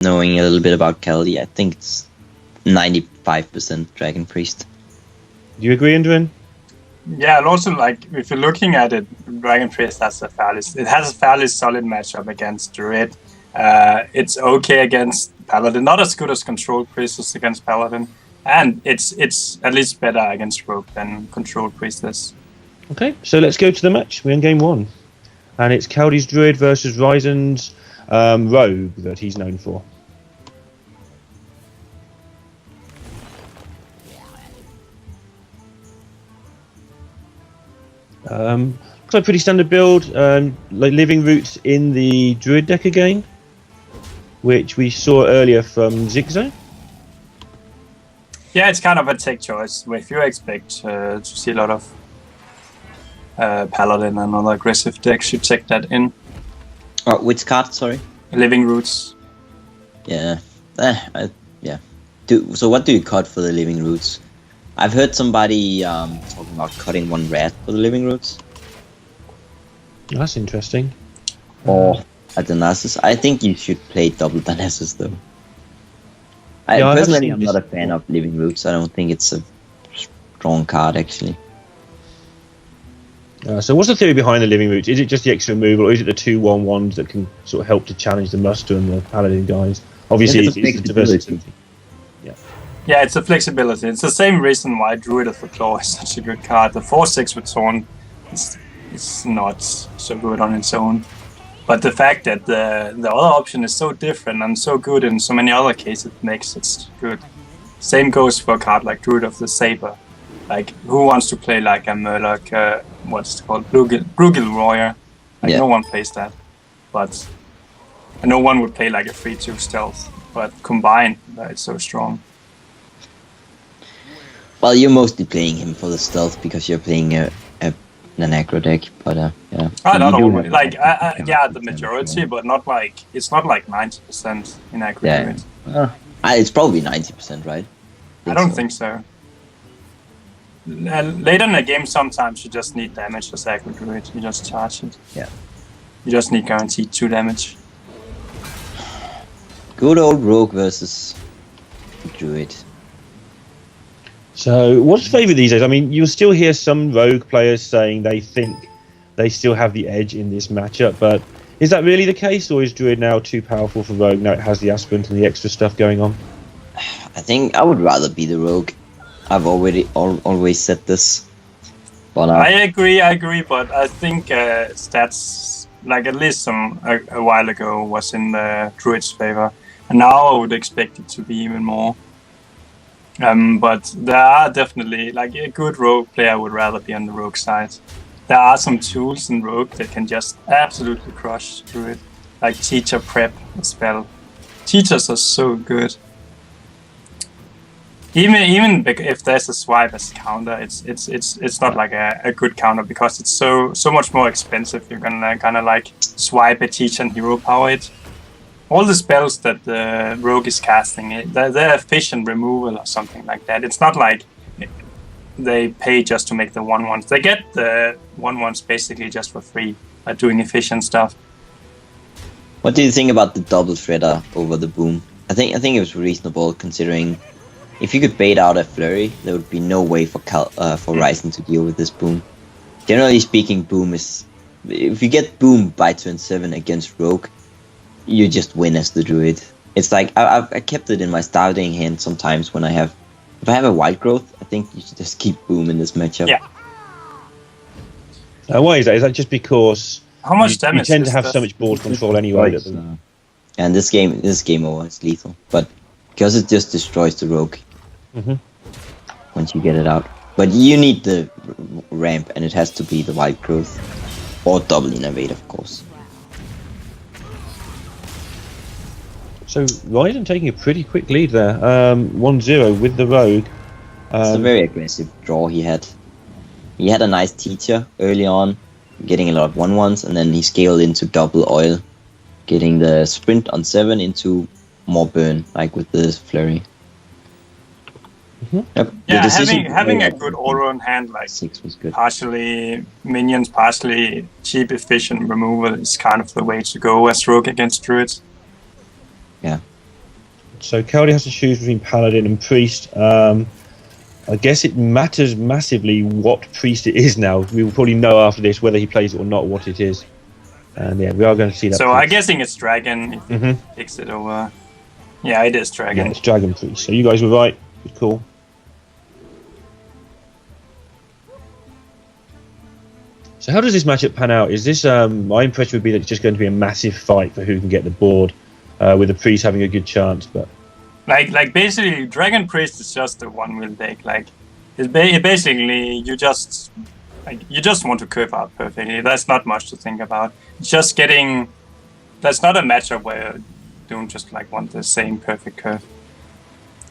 knowing a little bit about Kaldi, I think it's 95% Dragon Priest. Do you agree, Andrin? Yeah, and also like if you're looking at it, Dragon Priest has a fairly solid matchup against Druid. It's okay against Paladin, not as good as Control Priestess against Paladin, and it's at least better against Rogue than Control Priestess. Okay, so let's go to the match. We're in game 1, and it's Kaldi's Druid versus Ryzen's Rogue that he's known for. Looks like pretty standard build, like Living Roots in the Druid deck again, which we saw earlier from Zigzag. Yeah, it's kind of a tech choice. If you expect to see a lot of Paladin and other aggressive decks, you take that in. Which card, sorry? Living Roots. Yeah. Yeah. So what do you cut for the Living Roots? I've heard somebody talking about cutting 1 rat for the Living Roots. That's interesting. Or a Danasis. I think you should play double Danasis though. Personally, I'm not a fan of Living Roots. I don't think it's a strong card actually. So what's the theory behind the Living Roots? Is it just the extra removal, or is it the 2/1/1s that can sort of help to challenge the Muster and the Paladin guys? Obviously, it's the diversity. Yeah, it's the flexibility. It's the same reason why Druid of the Claw is such a good card. The 4/6 with Thorn is not so good on its own. But the fact that the other option is so different and so good in so many other cases makes it good. Same goes for a card like Druid of the Saber. Like, who wants to play like a Murloc, what's it called, Brugil Warrior? Like, no one plays that. But no one would play like a 3/2 stealth. But combined, it's so strong. Well, you're mostly playing him for the stealth because you're playing an aggro deck, but yeah. Not always. Like, yeah, the majority, but not like, it's not like 90% in aggro. Yeah. It's probably 90%, right? I don't think so. Later in the game, sometimes you just need damage as aggro druid. You just charge it. Yeah. You just need guaranteed 2 damage. Good old Rogue versus Druid. So, what's favourite these days? I mean, you'll still hear some Rogue players saying they think they still have the edge in this matchup, but is that really the case, or is Druid now too powerful for Rogue? Now it has the Aspirant and the extra stuff going on. I think I would rather be the Rogue. I've always said this. But I agree, but I think stats, like at least a while ago, was in the Druid's favor, and now I would expect it to be even more. But there are definitely, like, a good Rogue player would rather be on the Rogue side. There are some tools in Rogue that can just absolutely crush Druid, like Teacher Prep spell. Teachers are so good. Even if there's a swipe as a counter, it's not like a good counter because it's so much more expensive. You're gonna kind of like swipe a Teacher and hero power it. All the spells that the Rogue is casting, they're efficient removal or something like that. It's not like they pay just to make the 1/1s. They get the 1/1s basically just for free by doing efficient stuff. What do you think about the double shredder over the boom? I think it was reasonable considering if you could bait out a flurry, there would be no way for Ryzen to deal with this boom. Generally speaking, boom is, if you get boom by turn 7 against Rogue, you just win as the Druid. It's like I kept it in my starting hand sometimes when if I have a wild growth, I think you should just keep boom in this matchup. Yeah. Why is that? Is that just because how much damage you tend to have so much board control anyway? Right. And this game over, it's lethal, but because it just destroys the Rogue once you get it out. But you need the ramp, and it has to be the wild growth or double innovate, of course. So Ryzen taking a pretty quick lead there, 1-0 with the Rogue. It's a very aggressive draw he had. He had a nice Teacher early on, getting a lot of 1/1s, and then he scaled into double oil, getting the sprint on 7 into more burn, like with the flurry. Yep. Yeah, having a good all-round hand, like 6 was good. Partially minions, partially cheap, efficient removal is kind of the way to go as Rogue against Druids. Yeah. So Kaldi has to choose between Paladin and Priest. I guess it matters massively what Priest it is now. We will probably know after this whether he plays it or not what it is. And yeah, we are going to see that. So I'm guessing it's Dragon if he picks it over. Yeah, it is Dragon. Yeah, it's Dragon Priest. So you guys were right. Good call. So how does this matchup pan out? Is this my impression would be that it's just going to be a massive fight for who can get the board, with the Priest having a good chance, but like basically Dragon Priest is just a one-wheel deck. Like it's basically you just want to curve out perfectly. There's not much to think about. It's just getting. That's not a matchup where you don't just like want the same perfect curve.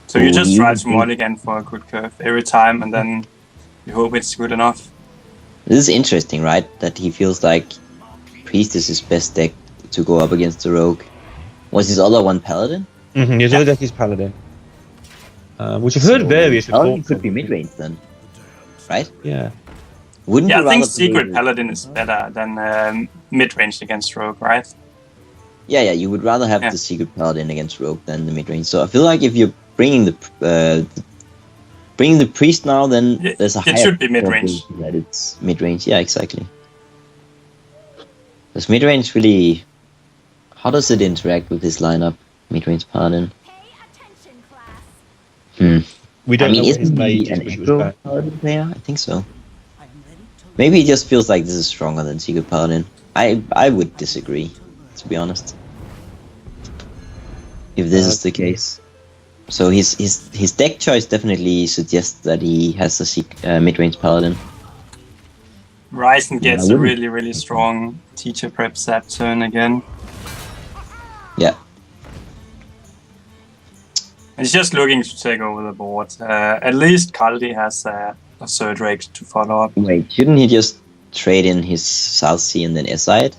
So you just try to mulligan for a good curve every time, and then you hope it's good enough. This is interesting, right? That he feels like Priest is his best deck to go up against the Rogue. Was his other one Paladin? His other deck is Paladin. Which I've heard various reports. Paladin could be mid-range then, right? Yeah. Wouldn't you I think rather Secret play- Paladin is better than mid-range against Rogue, right? Yeah, you would rather have the Secret Paladin against Rogue than the mid-range. So I feel like if you're bringing the Priest now, then there's a higher should be mid-range. probability that it's mid-range. Yeah, exactly. Does mid-range really... How does it interact with this lineup? Mid-range Paladin? We don't know what his isn't mage he is, an but he was aggro bad. Paladin player? I think so. Maybe he just feels like this is stronger than Secret Paladin. I would disagree, to be honest. If this is the case. So his deck choice definitely suggests that he has a mid-range Paladin. Ryzen gets a wouldn't- really strong teacher prep zap turn again. Yeah. He's just looking to take over the board. At least Kaldi has a Third Rake to follow up. Wait, shouldn't he just trade in his South Sea and then SI it?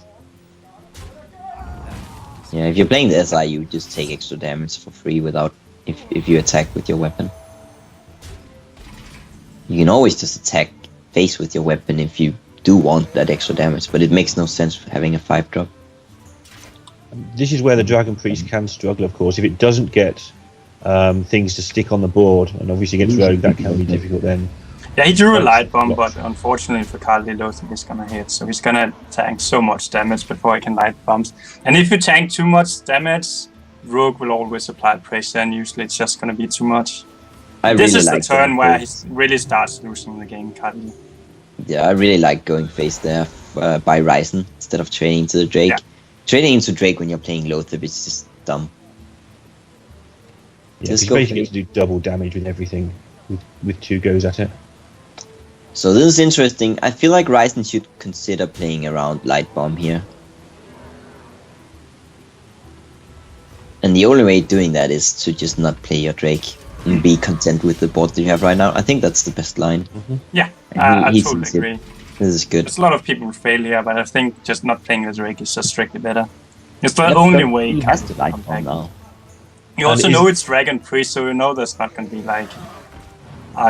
Yeah, if you're playing the SI, you just take extra damage for free without if you attack with your weapon. You can always just attack face with your weapon if you do want that extra damage, but it makes no sense having a 5-drop. This is where the Dragon Priest can struggle, of course. If it doesn't get things to stick on the board, and obviously against Rogue, that can be difficult then. Yeah, he drew a light bomb, but unfortunately for Kaldi, Lothar is gonna hit, so he's gonna tank so much damage before he can light bombs. And if you tank too much damage, Rogue will always apply pressure, and usually it's just gonna be too much. This is the turn where he really starts losing the game, Kaldi. Yeah, I really like going face there by Ryzen instead of trading to the Drake. Yeah. Trading into Drake when you're playing Lothar is just dumb. Yeah, Just you go basically face. get to do double damage with everything with 2 goes at it. So this is interesting. I feel like Ryzen should consider playing around Light Bomb here. And the only way doing that is to just not play your Drake and be content with the board that you have right now. I think that's the best line. Yeah, And I he totally sees it. agree. This is good. There's a lot of people who fail here, but I think just not playing the Drake is just strictly better. It's the Yep, only but way he Kaldi has to can Light come Bomb back. now. You also And know it's Dragon Priest, so you know there's not going to be like...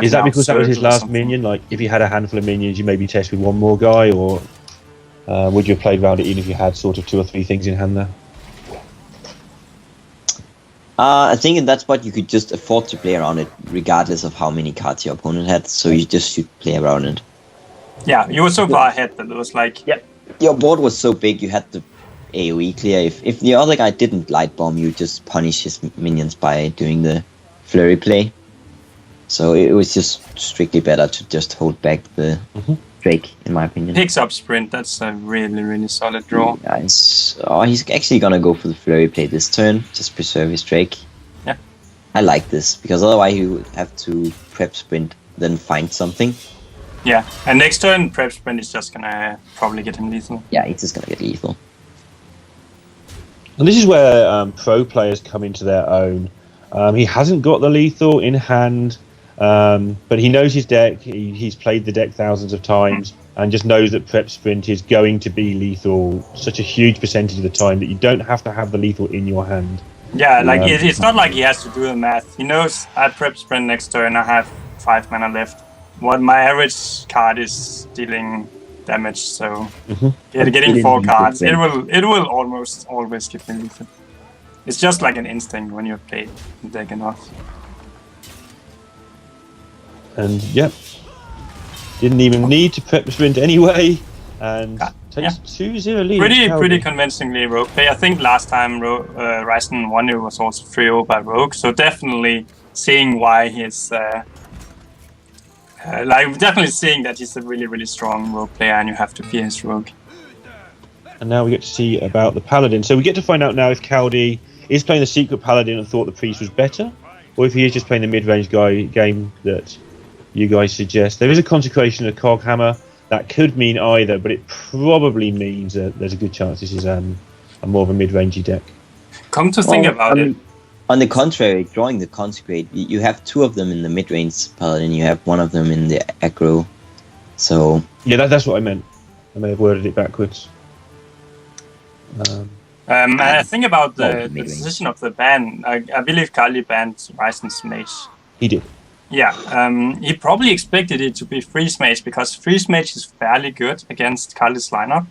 Is that because that was his Circle or last something. minion? Like, if you had a handful of minions, you maybe test with one more guy, or would you have played around it even if you had sort of 2 or 3 things in hand there? I think in that spot you could just afford to play around it regardless of how many cards your opponent had, so you just should play around it. Yeah, you were so far ahead that it was like... Your board was so big you had to AoE clear. If the other guy didn't Light Bomb, you just punish his minions by doing the flurry play. So it was just strictly better to just hold back the Drake, in my opinion. Picks up Sprint, that's a really solid draw. Yeah, he's actually gonna go for the flurry play this turn, just preserve his Drake. Yeah. I like this, because otherwise he would have to prep Sprint, then find something. Yeah, and next turn, Prep Sprint is just gonna probably get him lethal. Yeah, he's just gonna get lethal. And this is where pro players come into their own. He hasn't got the lethal in hand, but he knows his deck. He's played the deck thousands of times and just knows that Prep Sprint is going to be lethal such a huge percentage of the time that you don't have to have the lethal in your hand. Yeah, like it's not like he has to do the math. He knows I Prep Sprint next turn, I have 5 mana left. What my average card is dealing damage, so getting 4 cards, it will almost always give me lethal. It's just like an instinct when you've played the deck enough. And yep, didn't even need to prep the sprint anyway, and takes 2-0 lead. Pretty convincingly Rogue play. I think last time Ryzen won, it was also 3-0 by Rogue, so definitely seeing why he's definitely seeing that he's a really strong Rogue player, and you have to fear his Rogue. And now we get to see about the Paladin. So we get to find out now if Kaldi is playing the secret Paladin and thought the Priest was better, or if he is just playing the mid-range game that you guys suggest. There is a consecration of Coghammer. That could mean either, but it probably means that there's a good chance this is a more of a mid-rangey deck. Come to think about it. On the contrary, drawing the Consecrate, you have two of them in the mid-range Paladin, you have one of them in the aggro. So yeah, that's what I meant. I may have worded it backwards. I think about the decision of the ban. I believe Kaldi banned Ryzen's Mage. He did. Yeah, he probably expected it to be Freeze Mage, because Freeze Mage is fairly good against Kaldi's lineup.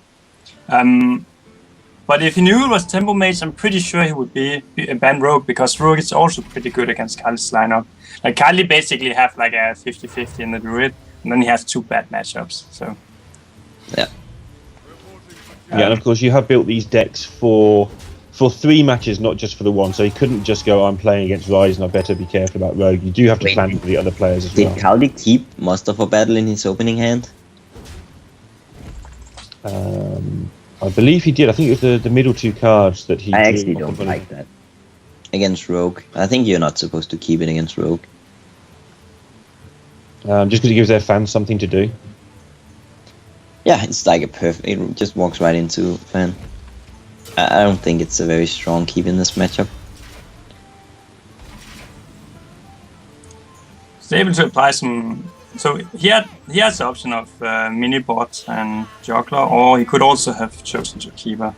But if he knew it was Tempo Mage, I'm pretty sure he would be a ban Rogue, because Rogue is also pretty good against Kaldi's lineup. Like, Kaldi basically have like a 50-50 in the Druid, and then he has two bad matchups. So yeah. Yeah, and of course you have built these decks for 3 matches, not just for the one. So he couldn't just go, I'm playing against Ryzen, I better be careful about Rogue. You do have to plan for the other players as well. Did Kaldi keep Muster for Battle in his opening hand? I believe he did. I think it was the middle 2 cards that he I actually don't like that. Against Rogue. I think you're not supposed to keep it against Rogue. Just because it gives their fans something to do. Yeah, it's like a perfect... It just walks right into fan. I don't think it's a very strong keep in this matchup. he's able to apply some... So he has the option of mini bot and juggler, or he could also have chosen to keeper.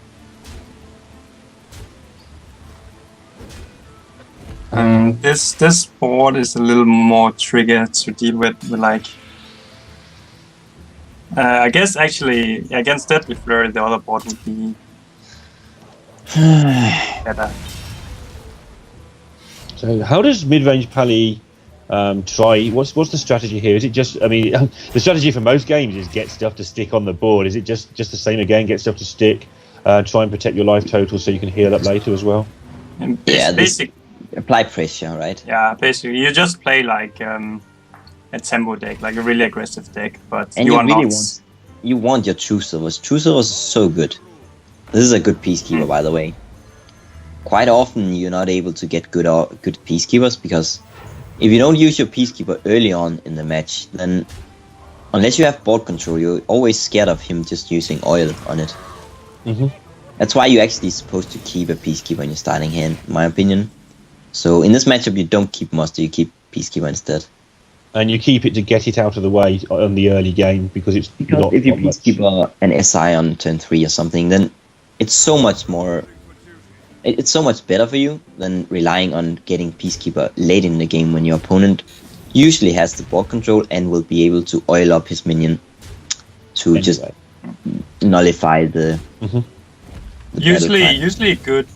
This board is a little more trigger to deal with like... I guess actually against Deadly Flurry the other board would be better. So how does mid-range Pally try? What's the strategy here? Is it just? I mean, the strategy for most games is get stuff to stick on the board. Is it just the same again? Get stuff to stick, try and protect your life total so you can heal up later as well. And basic. Apply pressure, right? Yeah, basically you just play like a tempo deck, like a really aggressive deck, but and you want your True Silvers. True Silvers is so good. This is a good Peacekeeper, by the way. Quite often you're not able to get good Peacekeepers, because if you don't use your Peacekeeper early on in the match, then unless you have board control, you're always scared of him just using oil on it. That's why you're actually supposed to keep a Peacekeeper in your starting hand, in my opinion. So in this matchup you don't keep Muster, you keep Peacekeeper instead. And you keep it to get it out of the way on the early game, because it's not if you not much. Peacekeeper an SI on turn 3 or something, then it's so much more... It's so much better for you than relying on getting Peacekeeper late in the game when your opponent usually has the board control and will be able to oil up his minion to just nullify the... Usually good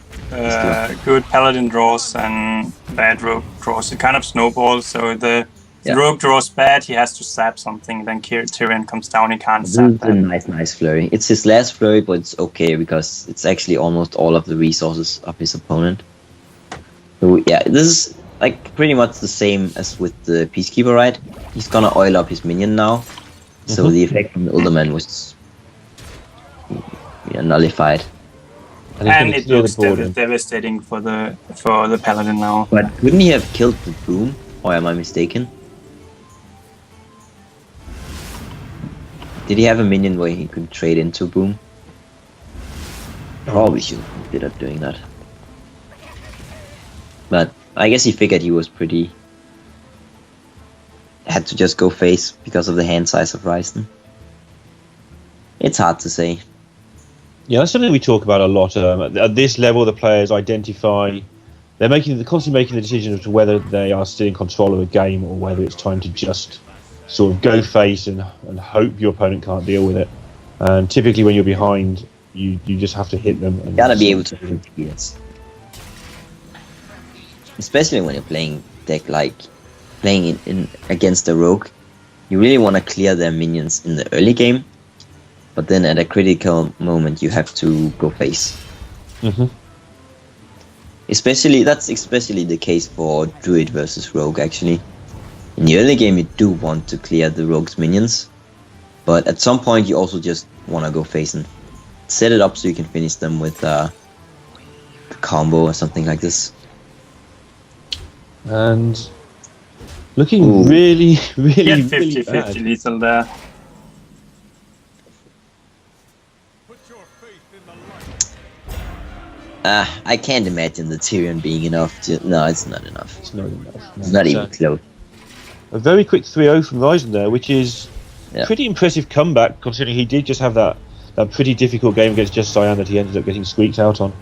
Paladin draws and bad Rogue draws. It kind of snowballs, so the Rogue draws bad, he has to sap something, then Tyrion comes down, he can't sap that. This is a nice flurry. It's his last flurry, but it's okay, because it's actually almost all of the resources of his opponent. So yeah, this is like pretty much the same as with the Peacekeeper, right? He's gonna oil up his minion now, so the effect from the Ulderman was nullified. And it looks devastating for the Paladin now. But couldn't he have killed the Boom? Or am I mistaken? Did he have a minion where he could trade into Boom? Probably should have considered doing that. But I guess he figured he was pretty... Had to just go face because of the hand size of Ryzen. It's hard to say. Yeah, that's something we talk about a lot. At this level, the players identify... They're constantly making the decision as to whether they are still in control of a game or whether it's time to just sort of go face and hope your opponent can't deal with it. And typically when you're behind, you just have to hit them. And gotta be able to hit, yes. especially when you're playing deck like playing in against a rogue, you really want to clear their minions in the early game, but then at a critical moment you have to go face. That's especially the case for druid versus rogue. Actually, in the early game you do want to clear the rogue's minions, but at some point you also just want to go face and set it up so you can finish them with a combo or something like this. And looking really, really, Get really 50-50 bad. lethal there. I can't imagine the Tyrion being enough to... No, it's not enough. It's not enough. It's not even close. A very quick 3-0 from Ryzen there, which is Yeah. pretty impressive comeback, considering he did just have that pretty difficult game against Just Cyan that he ended up getting squeaked out on.